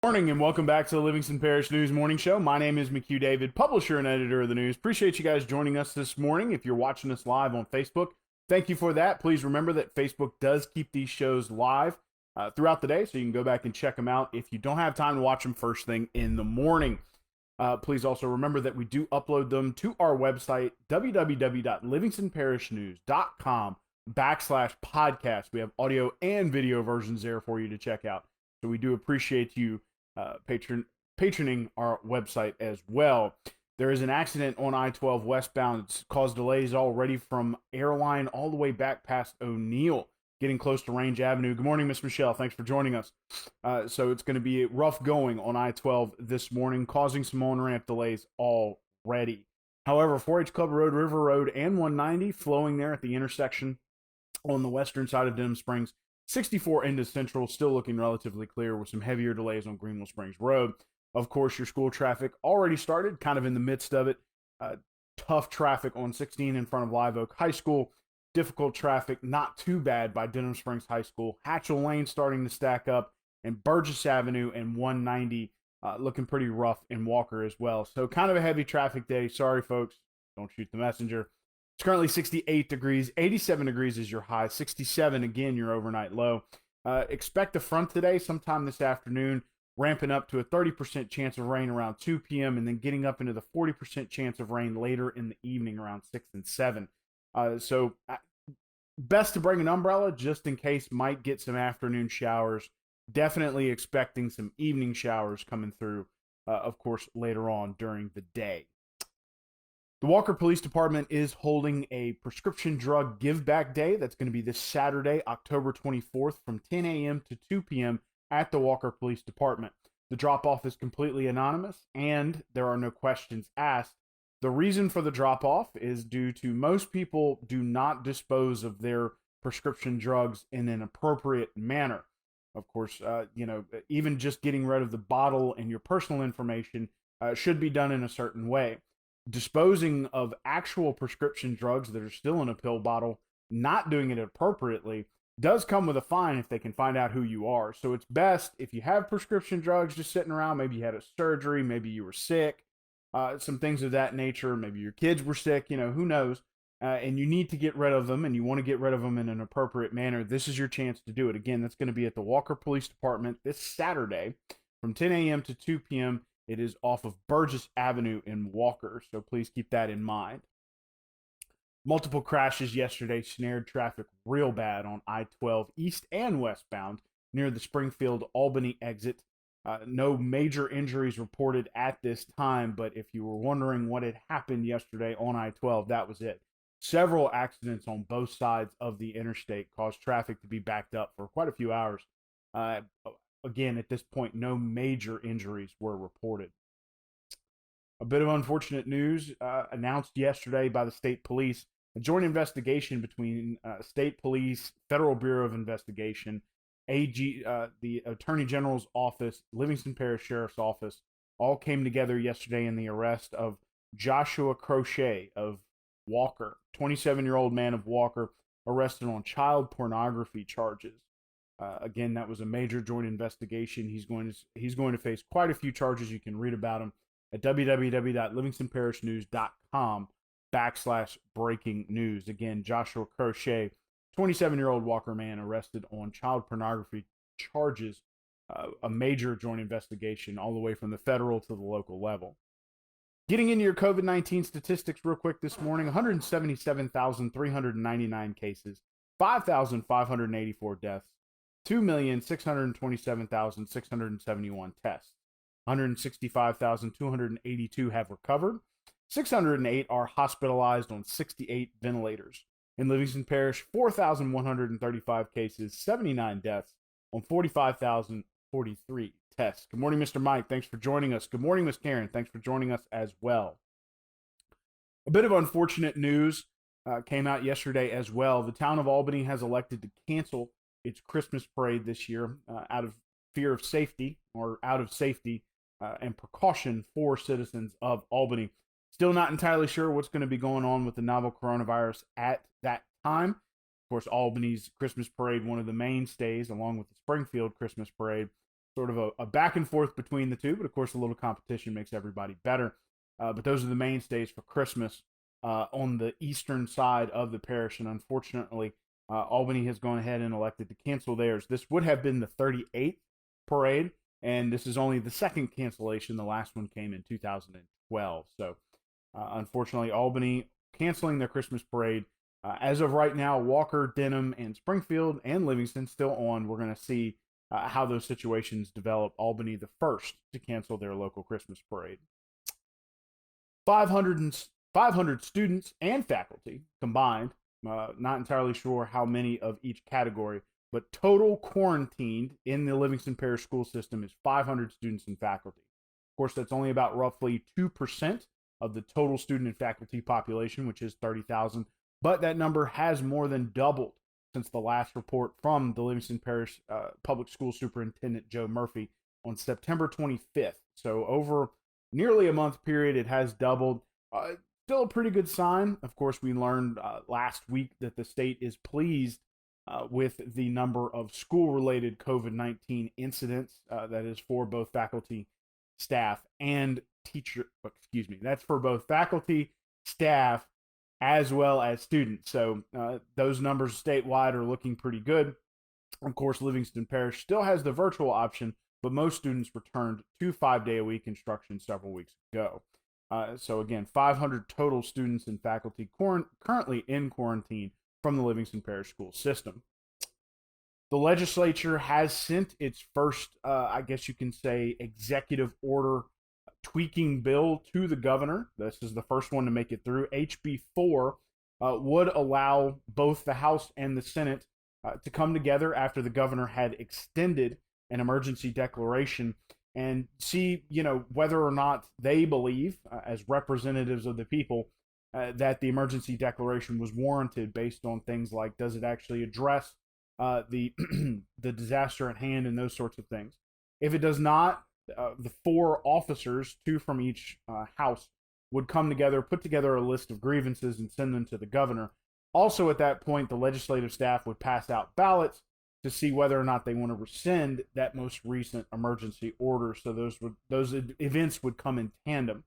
Morning and welcome back to the Livingston Parish News Morning Show. My name is McHugh David, publisher and editor of the news. Appreciate you guys joining us this morning. If you're watching us live on Facebook, thank you for that. Please remember that Facebook does keep these shows live throughout the day, so you can go back and check them out if you don't have time to watch them first thing in the morning. Please also remember that we do upload them to our website, www.livingstonparishnews.com/podcast. We have audio and video versions there for you to check out. So we do appreciate you patroning our website as well. There is an accident on I-12 westbound. It's caused delays already from Airline all the way back past O'Neill, getting close to Range Avenue. Good morning, Miss Michelle. Thanks for joining us. So it's going to be rough going on I-12 this morning, causing some on-ramp delays already. However, 4-H Club Road, River Road, and 190 flowing there at the intersection on the western side of Denham Springs. 64 into Central, still looking relatively clear with some heavier delays on Greenville Springs Road. Of course, your school traffic already started, kind of in the midst of it. Tough traffic on 16 in front of Live Oak High School. Difficult traffic, not too bad by Denham Springs High School. Hatchell Lane starting to stack up, and Burgess Avenue and 190 looking pretty rough in Walker as well. So kind of a heavy traffic day. Sorry, folks. Don't shoot the messenger. It's currently 68 degrees, 87 degrees is your high, 67 again your overnight low. Expect a front today sometime this afternoon, ramping up to a 30% chance of rain around 2 p.m. and then getting up into the 40% chance of rain later in the evening around 6 and 7. So best to bring an umbrella just in case. Might get some afternoon showers. Definitely expecting some evening showers coming through, of course, later on during the day. The Walker Police Department is holding a prescription drug give back day. That's going to be this Saturday, October 24th from 10 a.m. to 2 p.m. at the Walker Police Department. The drop-off is completely anonymous and there are no questions asked. The reason for the drop-off is due to most people do not dispose of their prescription drugs in an appropriate manner. Of course, even just getting rid of the bottle and your personal information should be done in a certain way. Disposing of actual prescription drugs that are still in a pill bottle, not doing it appropriately, does come with a fine if they can find out who you are. So it's best if you have prescription drugs just sitting around, maybe you had a surgery, maybe you were sick, some things of that nature, maybe your kids were sick, who knows, and you need to get rid of them and you want to get rid of them in an appropriate manner, this is your chance to do it. Again, that's going to be at the Walker Police Department this Saturday from 10 a.m. to 2 p.m. It is off of Burgess Avenue in Walker, so please keep that in mind. Multiple crashes yesterday snared traffic real bad on I-12 east and westbound near the Springfield Albany exit. No major injuries reported at this time, but if you were wondering what had happened yesterday on I-12, that was it. Several accidents on both sides of the interstate caused traffic to be backed up for quite a few hours. Again, at this point, no major injuries were reported. A bit of unfortunate news announced yesterday by the state police. A joint investigation between state police, Federal Bureau of Investigation, AG, the Attorney General's office, Livingston Parish Sheriff's Office, all came together yesterday in the arrest of Joshua Crochet of Walker, 27-year-old man of Walker, arrested on child pornography charges. Again, that was a major joint investigation. He's going to face quite a few charges. You can read about him at www.livingstonparishnews.com/breaking news. Again, Joshua Crochet, 27-year-old Walker man, arrested on child pornography charges. A major joint investigation all the way from the federal to the local level. Getting into your COVID-19 statistics real quick this morning, 177,399 cases, 5,584 deaths, 2,627,671 tests. 165,282 have recovered. 608 are hospitalized on 68 ventilators. In Livingston Parish, 4,135 cases, 79 deaths on 45,043 tests. Good morning, Mr. Mike. Thanks for joining us. Good morning, Miss Karen. Thanks for joining us as well. A bit of unfortunate news came out yesterday as well. The town of Albany has elected to cancel its Christmas parade this year out of fear of safety and precaution for citizens of Albany. Still not entirely sure what's going to be going on with the novel coronavirus at that time. Of course, Albany's Christmas parade, one of the mainstays, along with the Springfield Christmas parade. sort of a back and forth between the two, but of course, a little competition makes everybody better. But those are the mainstays for Christmas on the eastern side of the parish. And unfortunately, Albany has gone ahead and elected to cancel theirs. This would have been the 38th parade, and this is only the second cancellation. The last one came in 2012. So, unfortunately, Albany canceling their Christmas parade. As of right now, Walker, Denham, and Springfield and Livingston still on. We're going to see how those situations develop. Albany, the first to cancel their local Christmas parade. 500 students and faculty combined, not entirely sure how many of each category, but total quarantined in the Livingston Parish school system is 500 students and faculty. Of course, that's only about roughly 2% of the total student and faculty population, which is 30,000. But that number has more than doubled since the last report from the Livingston Parish Public School Superintendent Joe Murphy on September 25th. So over nearly a month period, it has doubled. Still a pretty good sign. Of course, we learned last week that the state is pleased with the number of school-related COVID-19 incidents. That is for both faculty, staff, and that's for both faculty, staff, as well as students. So those numbers statewide are looking pretty good. Of course, Livingston Parish still has the virtual option, but most students returned to 5-day-a-week instruction several weeks ago. So again, 500 total students and faculty currently in quarantine from the Livingston Parish school system. The legislature has sent its first, I guess you can say, executive order tweaking bill to the governor. This is the first one to make it through. HB 4 would allow both the House and the Senate to come together after the governor had extended an emergency declaration and see, whether or not they believe, as representatives of the people, that the emergency declaration was warranted based on things like, does it actually address the the disaster at hand and those sorts of things. If it does not, the 4 officers, 2 from each house, would come together, put together a list of grievances, and send them to the governor. Also, at that point, the legislative staff would pass out ballots to see whether or not they want to rescind that most recent emergency order. So those events would come in tandem.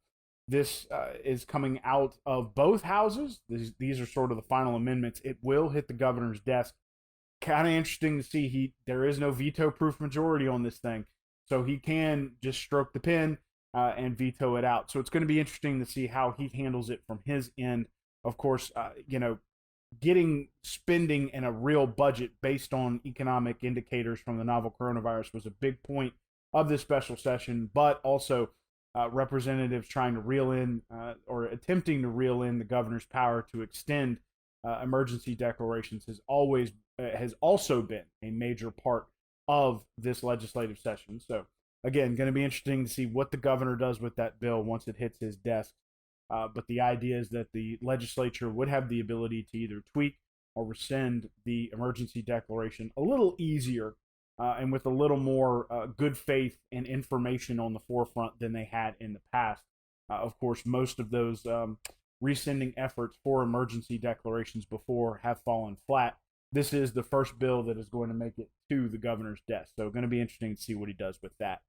This is coming out of both houses. These are sort of the final amendments. It will hit the governor's desk. Kind of interesting to see. There is no veto-proof majority on this thing. So he can just stroke the pen and veto it out. So it's going to be interesting to see how he handles it from his end. Of course, getting spending in a real budget based on economic indicators from the novel coronavirus was a big point of this special session, but also representatives trying to reel in or attempting to reel in the governor's power to extend emergency declarations has also been a major part of this legislative session. So again, going to be interesting to see what the governor does with that bill once it hits his desk. But the idea is that the legislature would have the ability to either tweak or rescind the emergency declaration a little easier and with a little more good faith and information on the forefront than they had in the past. Of course, most of those rescinding efforts for emergency declarations before have fallen flat. This is the first bill that is going to make it to the governor's desk. So going to be interesting to see what he does with that.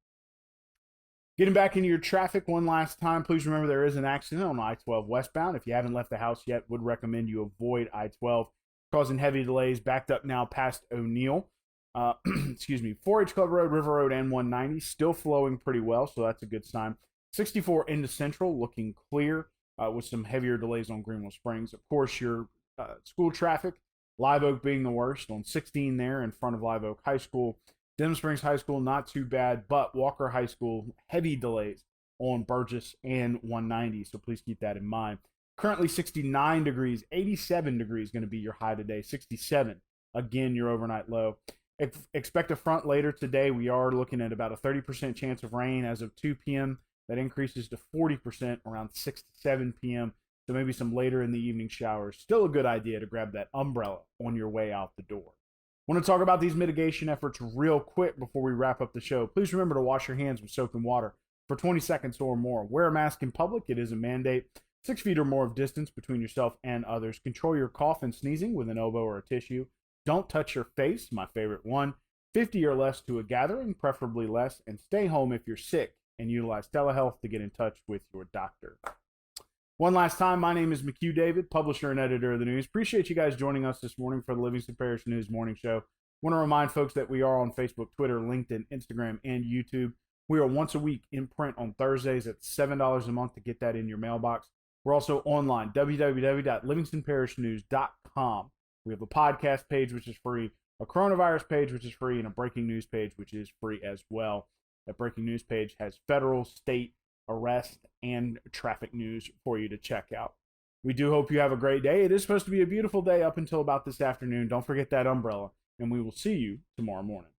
Getting back into your traffic one last time, please remember there is an accident on I-12 westbound. If you haven't left the house yet, would recommend you avoid I-12, causing heavy delays. Backed up now past O'Neill. 4H Club Road, River Road, and 190 still flowing pretty well, so that's a good sign. 64 into Central looking clear with some heavier delays on Greenville Springs. Of course, your school traffic, Live Oak being the worst on 16 there in front of Live Oak High School. Denham Springs High School, not too bad, but Walker High School, heavy delays on Burgess and 190, so please keep that in mind. Currently 69 degrees, 87 degrees going to be your high today, 67, again, your overnight low. Expect a front later today. We are looking at about a 30% chance of rain as of 2 p.m. That increases to 40% around 6 to 7 p.m., so maybe some later in the evening showers. Still a good idea to grab that umbrella on your way out the door. Want to talk about these mitigation efforts real quick before we wrap up the show. Please remember to wash your hands with soap and water for 20 seconds or more. Wear a mask in public. It is a mandate. 6 feet or more of distance between yourself and others. Control your cough and sneezing with an elbow or a tissue. Don't touch your face, my favorite one. 50 or less to a gathering, preferably less, and stay home if you're sick, and utilize telehealth to get in touch with your doctor. One last time, my name is McHugh David, publisher and editor of the news. Appreciate you guys joining us this morning for the Livingston Parish News Morning Show. Want to remind folks that we are on Facebook, Twitter, LinkedIn, Instagram, and YouTube. We are once a week in print on Thursdays at $7 a month to get that in your mailbox. We're also online, www.livingstonparishnews.com. We have a podcast page, which is free, a coronavirus page, which is free, and a breaking news page, which is free as well. That breaking news page has federal, state, arrest, and traffic news for you to check out. We do hope you have a great day. It is supposed to be a beautiful day up until about this afternoon. Don't forget that umbrella, and we will see you tomorrow morning.